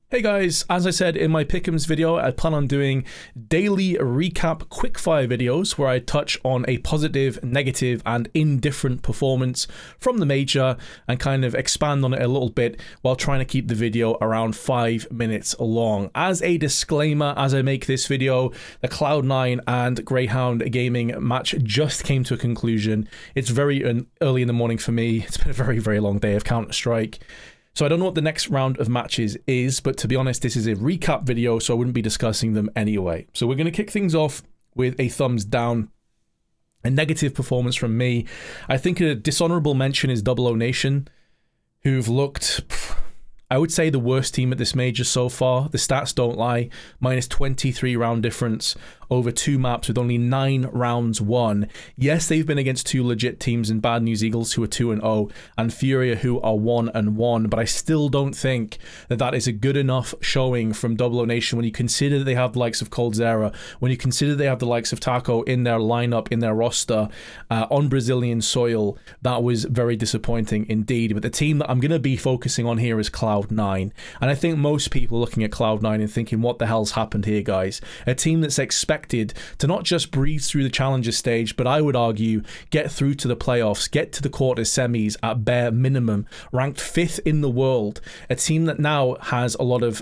Hey guys, as I said in my Pick'ems video, I plan on doing daily recap quickfire videos where I touch on a positive, negative, and indifferent performance from the major and kind of expand on it a little bit while trying to keep the video around 5 minutes long. As a disclaimer, as I make this video, the Cloud9 and Greyhound Gaming match just came to a conclusion. It's very early in the morning for me. It's been a very, very long day of Counter-Strike. So I don't know what the next round of matches is, but to be honest, this is a recap video, so I wouldn't be discussing them anyway. So we're going to kick things off with a thumbs down, a negative performance from me. I think a dishonorable mention is Double O Nation, who've looked, I would say, the worst team at this major so far. The stats don't lie. Minus 23 round difference over 2 maps with only 9 rounds won. Yes, they've been against 2 legit teams in Bad News Eagles, who are 2-0, and Furia, who are 1-1, but I still don't think that that is a good enough showing from Double O Nation when you consider that they have the likes of coldzera, when you consider they have the likes of Taco in their lineup, in their roster, on Brazilian soil. That was very disappointing indeed. But the team that I'm going to be focusing on here is Cloud9, and I think most people looking at Cloud9 and thinking, what the hell's happened here, guys? A team that's expected to not just breeze through the challenger stage, but I would argue get through to the playoffs, get to the quarters, semis at bare minimum, ranked 5th in the world, a team that now has a lot of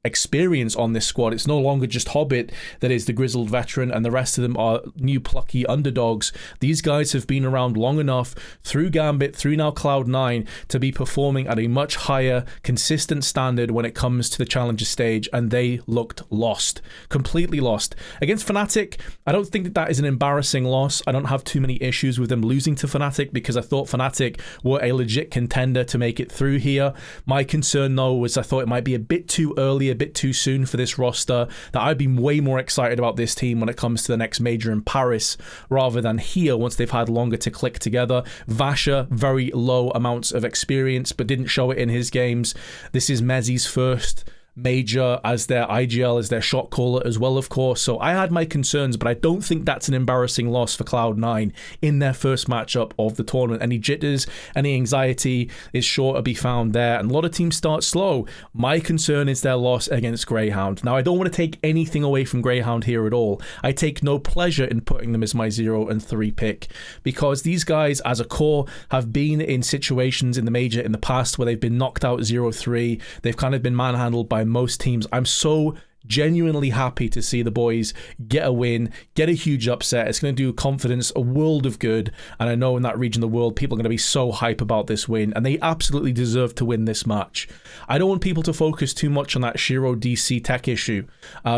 experience on this squad. It's no longer just Hobbit that is the grizzled veteran and the rest of them are new plucky underdogs. These guys have been around long enough through Gambit, through now Cloud9, to be performing at a much higher consistent standard when it comes to the challenger stage, and they looked lost, completely lost. Against Fnatic, I don't think that is an embarrassing loss. I don't have too many issues with them losing to Fnatic because I thought Fnatic were a legit contender to make it through here. My concern though was I thought it might be a bit too early, a bit too soon for this roster, that I'd be way more excited about this team when it comes to the next major in Paris rather than here once they've had longer to click together. Vasher, very low amounts of experience but didn't show it in his games. This is Mezzi's first major as their IGL, as their shot caller as well, of course. So I had my concerns, but I don't think that's an embarrassing loss for Cloud9 in their first matchup of the tournament. Any jitters, any anxiety is sure to be found there, and a lot of teams start slow. My concern is their loss against Greyhound. Now, I don't want to take anything away from Greyhound here at all. I take no pleasure in putting them as my 0 and 3 pick because these guys as a core have been in situations in the major in the past where they've been knocked out 0-3. They've kind of been manhandled by most teams. I'm so genuinely happy to see the boys get a win, get a huge upset. It's going to do confidence a world of good, and I know in that region of the world people are going to be so hype about this win, and they absolutely deserve to win this match. I don't want people to focus too much on that Shiro DC tech issue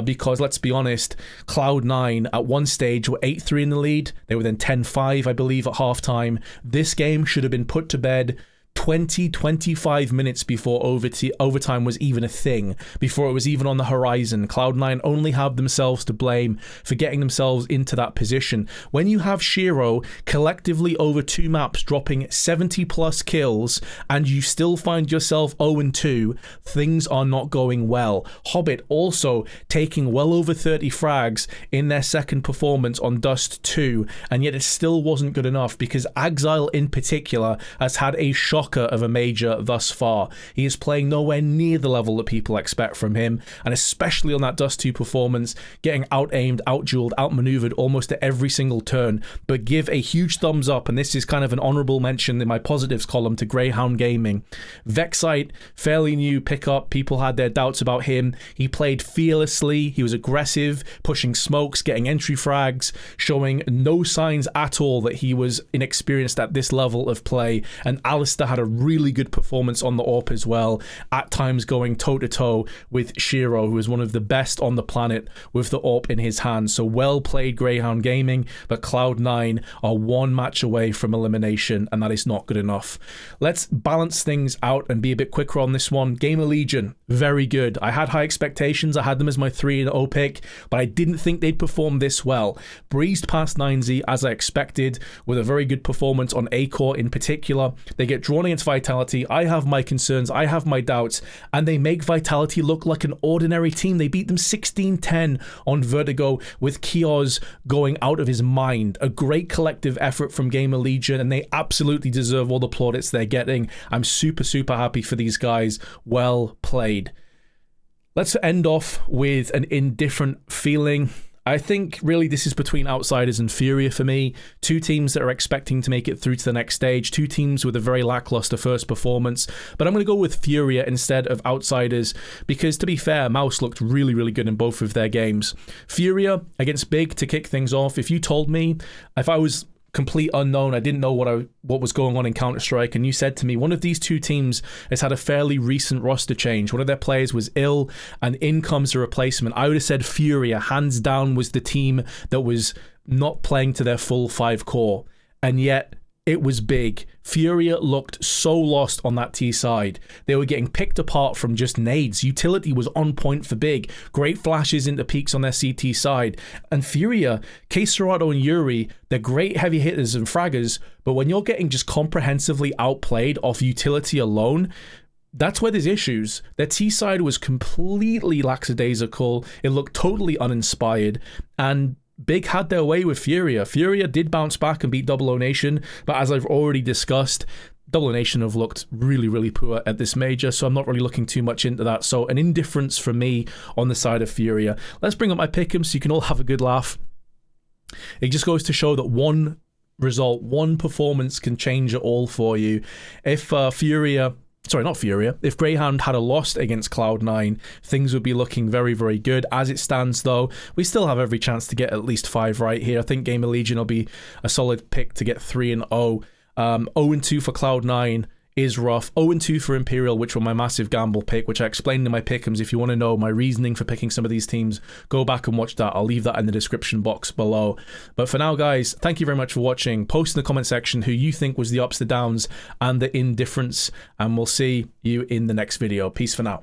because let's be honest, Cloud9 at one stage were 8-3 in the lead. They were then 10-5 I believe at halftime. This game should have been put to bed 20-25 minutes before overtime was even a thing, before it was even on the horizon. Cloud9 only have themselves to blame for getting themselves into that position. When you have Shiro collectively over 2 maps dropping 70 plus kills and you still find yourself 0-2, things are not going well. Hobbit also taking well over 30 frags in their second performance on Dust 2, and yet it still wasn't good enough because Axile in particular has had a shocker of a major thus far. He is playing nowhere near the level that people expect from him, and especially on that Dust 2 performance, getting out-aimed, out-dueled, out-maneuvered almost at every single turn. But give a huge thumbs up, and this is kind of an honorable mention in my positives column, to Greyhound Gaming. Vexite, fairly new pickup. People had their doubts about him. He played fearlessly. He was aggressive, pushing smokes, getting entry frags, showing no signs at all that he was inexperienced at this level of play. And Alistair had a really good performance on the AWP as well, at times going toe-to-toe with Shiro, who is one of the best on the planet with the AWP in his hands. So well played, Greyhound Gaming, but Cloud9 are 1 match away from elimination, and that is not good enough. Let's balance things out and be a bit quicker on this one. Gamer Legion, very good. I had high expectations. I had them as my 3-0 pick, but I didn't think they'd perform this well. Breezed past 9Z as I expected, with a very good performance on A-Core in particular. They get drawn against Vitality. I have my concerns, I have my doubts, and they make Vitality look like an ordinary team. They beat them 16-10 on Vertigo with Kioz going out of his mind. A great collective effort from Gamer Legion, and they absolutely deserve all the plaudits they're getting. I'm super happy for these guys. Well played. Let's end off with an indifferent feeling. I think really this is between Outsiders and Furia for me. Two teams that are expecting to make it through to the next stage. Two teams with a very lackluster first performance. But I'm going to go with Furia instead of Outsiders because, to be fair, Mouse looked really, really good in both of their games. Furia against Big to kick things off. If you told me, if I was complete unknown, I didn't know what was going on in Counter-Strike, and you said to me one of these two teams has had a fairly recent roster change, one of their players was ill and in comes a replacement, I would have said Furia hands down was the team that was not playing to their full 5 core, and yet it was Big. Furia looked so lost on that T side. They were getting picked apart from just nades. Utility was on point for Big. Great flashes into peaks on their CT side. And Furia, KScerato and Yuri, they're great heavy hitters and fraggers, but when you're getting just comprehensively outplayed off utility alone, that's where there's issues. Their T side was completely lackadaisical. It looked totally uninspired, and Big had their way with Furia. Furia did bounce back and beat Double O Nation, but as I've already discussed, Double O Nation have looked really, really poor at this major, so I'm not really looking too much into that. So an indifference for me on the side of Furia. Let's bring up my pick'em so you can all have a good laugh. It just goes to show that one result, one performance can change it all for you. If if Greyhound had a loss against Cloud9, things would be looking very, very good. As it stands, though, we still have every chance to get at least 5 right here. I think Gamer Legion will be a solid pick to get 3-0. 0-2 for Cloud9 is rough. 0-2 for Imperial, which were my massive gamble pick, which I explained in my pick'ems. If you want to know my reasoning for picking some of these teams, go back and watch that. I'll leave that in the description box below. But for now, guys, thank you very much for watching. Post in the comment section who you think was the ups, the downs, and the indifference, and we'll see you in the next video. Peace for now.